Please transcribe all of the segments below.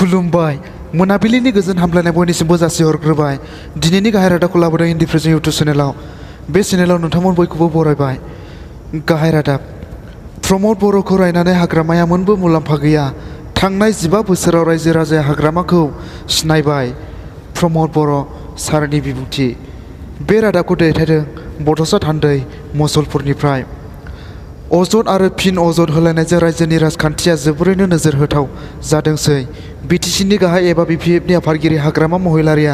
खुलुमबाय मोनाबिलिनि गोजोन हामलायनाय बयनिसिमबो जासिहरग्रोबाय। दिनैनि गाहाय रादाबखौ लाबोदों हिन्दी फ्रिजन इउटुब चेनेलाव। बे चेनेलाव नोंथांमोन बयखौबो बरायबाय। गाहाय रादाब प्रमद बर'खौ रायनानै हाग्रामाया मोनबो मुलाम्फा गैया। थांनाय 15 बोसोराव रायजो राजाया हाग्रामाखौ सिनायबाय। प्रमद बर' सारनि बिबुंथि। बे रादाबखौ दैथायदों बड'सा थान्दै मुसलपुरनिफ्राय। अजद आरो फिन अजद होलायनायजों रायजोनि राजखान्थिया जोबोरैनो नोजोर होथाव जादोंसै। बिटिसिनि गाहाय एबा बिपिएफनि आफादगिरि हाग्रामा महिलारिया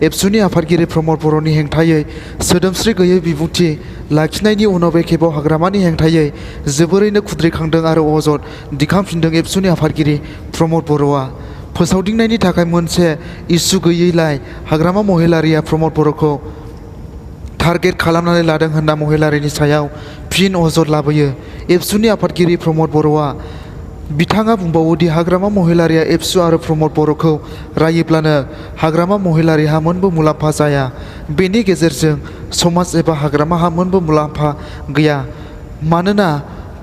एबसुनि आफादगिरि प्रमद बर'नि हेंथायै सोदोमस्रि गैयै बिबुंथि लाखिनायनि उनाव बे खेबाव हाग्रामानि हेंथायै जोबोरैनो खुद्रिखांदों आरो अजद दिखांफिनदों। एबसुनि आफादगिरि प्रमद बर'आ फोसावदिंनायनि थाखाय मोनसे इसु गैयैलाय हाग्रामा महिलारिया प्रमद बर'खौ टारगेट खालामनानै लादों होनना महिलारिनि सायाव फिन अजद लाबोयो। एबसुनि आफादगिरि प्रमद बर'आ बिथाङा बुंबावोदि हाग्रामा महिलारिया एबसु आरो प्रमद बर'खौ रायोब्लानो हाग्रामा महिलारिहा मोनबो मुलाम्फा जाया। बेनि गेजेरजों समाज एबा हाग्रामाहा मोनबो मुलाम्फा गैया। मानोना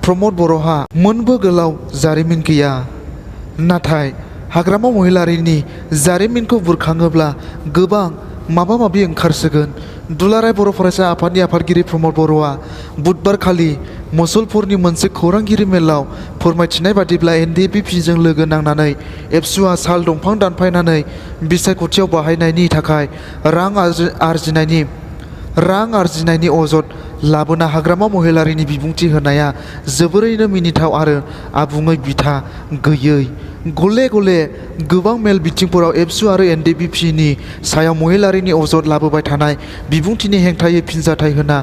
प्रमद बर'हा मोनबो गोलाव जारिमिन गैया। नाथाय हाग्रामा महिलारिनि जारिमिनखौ बुरखाङोब्ला गोबां माबा माबि ओंखारसोगोन। दुलाराय बर' फरायसा आफादनि आफादगिरि प्रमद बर'आ बुधबारखालि मुसलपुरनि मोनसे खौरांगिरि मेलाव फोरमायथिनाय बादिब्ला एनडिपिपिजों लोगो नांनानै एबसुआ साल दंफां दानफायनानै बिसायख'थियाव बाहायनायनि थाखाय रां आरजिनायनि अजद लाबोना हाग्रामा महिलारिनि बिबुंथि होनाया जोबोरैनो मिनिथाव आरो आबुङै बिथा गैयै। गले गले गोबां मेल बिथिंफोराव एबसु आरो एनडिपिपिनि सायाव महिलारिनि अजद लाबोबाय थानाय बिबुंथिनि हेंथायै फिनजाथाय होना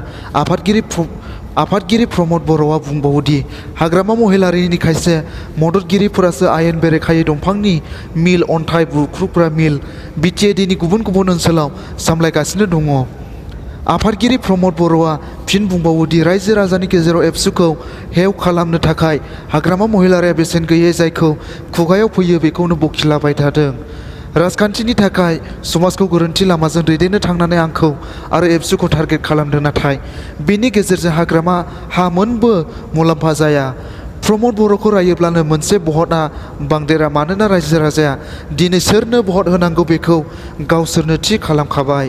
आफादगिरि प्रमद बर'आ बुंबावोदि हाग्रामा महिलारिनि खायसे मददगिरिफोरासो आयेन बेरेखायै दंफांनि मिल, अन्थाइ बुख्रुबग्रा मिल बिटिएडिनि गुबुन गुबुन ओनसोलाव सामलायगासिनो दङ। आफादगिरि प्रमद बर'आ फिन बुंबावोदि रायजो राजानि गेजेराव एबसुखौ हेव खालामनो थाखाय हाग्रामा महिलारिया बेसेन गैयै जायखौ खुगायाव फैयो बेखौनो बखिलाबाय थादों। राजखान्थिनि थाखाय समाजखौ गोरोन्थि लामाजों दैदेननो थांनानै आंखौ आरो एबसुखौ टारगेट खालामदों। नाथाय बेनि गेजेरजों हाग्रामाहा मोनबो मुलाम्फा जाया। प्रमद बर'खौ रायोब्लानो मोनसे भटआ बांदेरा। मानोना रायजो राजाया दिनै सोरनो भट होनांगौ बेखौ गावसोरनो थि खालामखाबाय।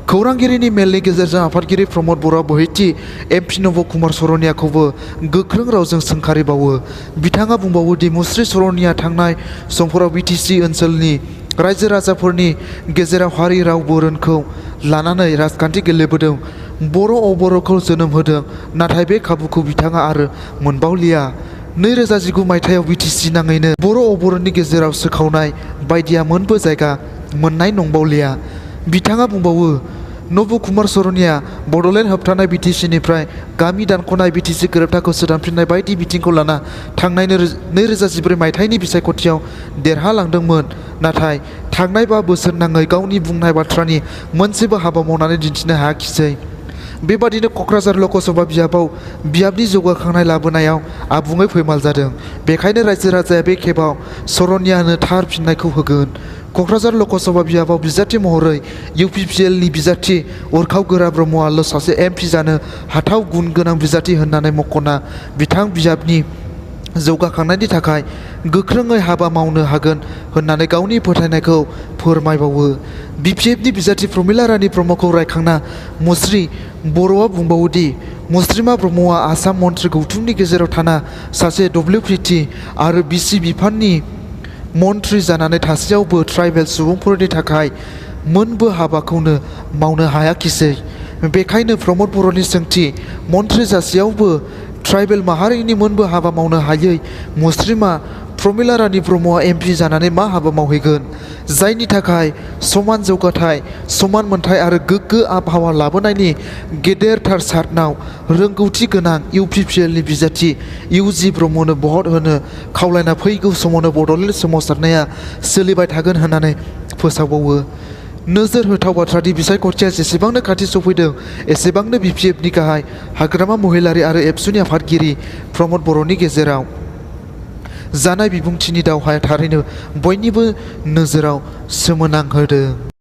खौरांगिरिनि मेलनि गेजेरजों आफादगिरि प्रमद बर'आ बोहैथि एमपि नब कुमार सरनियाखौबो गोख्रों रावजों सोंखारिबावो। बिथाङा बुंबावोदि मुस्रि सरनिया थांनाय समफोराव बिटिसि ओनसोलनि रायजो राजाफोरनि गेजेराव हारि राव धोरोमखौ लानानै राजखान्थि गेलेबोदों। बर' अबर'खौ जोनोम होदों। नाथाय बे खाबुखौ बिथाङा आरो मोनबावलिया। 2019 मायथाइयाव बिटिसि नाङैनो बर' अबर'नि गेजेराव सोखावनाय बायदिया मोनबो जायगा मोननाय नंबावलिया। बिथाङा बुंबावो नब कुमार सरनिया बड'लेण्ड होबथानाय बिटिसिनिफ्राय गामि दानख'नाय बिटिसि गोरोबथाखौ सोदांफिननाय बायदि बिथिंखौ लाना थांनाय 2014 मायथाइनि बिसायख'थियाव देरहालांदोंमोन। नाथाय थांनाय 5 बोसोर नाङै गावनि बुंनाय बाथ्रानि मोनसेबो हाबा मावनानै दिन्थिनो हायाखिसै। बेबादिनो क'क्राझार लकसभा बियाबनि जौगाखांनाय लाबोनायाव आबुङै फैमाल जादों। बेखायनो रायजो राजाया बे खेबाव सरनियानो थार फिननायखौ होगोन। क'क्राझार लकसभा बियाबाव बिजाथि महरै इउपिपिएलनि बिजाथि उरखाव गोरा ब्रह्मआल' सासे एमपि जानो हाथाव गुन गोनां बिजाथि होननानै मख'ना बिथां बियाबनि जौगाखांनायनि थाखाय गोख्रोङै हाबा मावनो हागोन होननानै गावनि फोथायनायखौ फोरमायबावो। बिपिएफनि बिजाथि प्रमिला रानि ब्रह्मखौ रायखांना मुस्रि बर'आ बुंबावोदि मुस्रिमा ब्रह्मआ आसाम मन्त्रि गौथुमनि गेजेराव थाना सासे डब्लिउपिटि आरो बिसि बिफाननि मन्त्रि जानानै थासेयावबो ट्राइबेल सुबुंफोरनि थाखाय मोनबो हाबाखौनो मावनो हायाखिसै। बेखायनो प्रमद बर'नि सोंथि मन्त्रि जासेयावबो ट्राइबेल माहारिनि मोनबो हाबा मावनो हायै मुस्रिमा प्रमिला रानि ब्रह्मआ एमपि जानानै मा हाबा मावहैगोन? जायनि थाखाय समान जौगाथाय, समान मोनथाय आरो गोग्गो आबहावा लाबोनायनि गेदेरथार सारनाव रोंगौथि गोनां इउपिपिएलनि बिजाथि इउजि ब्रह्मनो भट होनो खावलायना फैगौ समावनो बड'लेण्ड सोमावसारनाया सोलिबाय थागोन होननानै फोसावबावो। नोजोर होथाव बाथ्रादि बिसायख'थिया जेसेबांनो खाथि सफैदों एसेबांनो बिपिएफनि गाहाय हाग्रामा महिलारि आरो एबसुनि आफादगिरि प्रमद बर'नि गेजेराव जानाय बिबुंथिनि दावहाया थारैनो बयनिबो नोजोराव सोमोनांहोदों।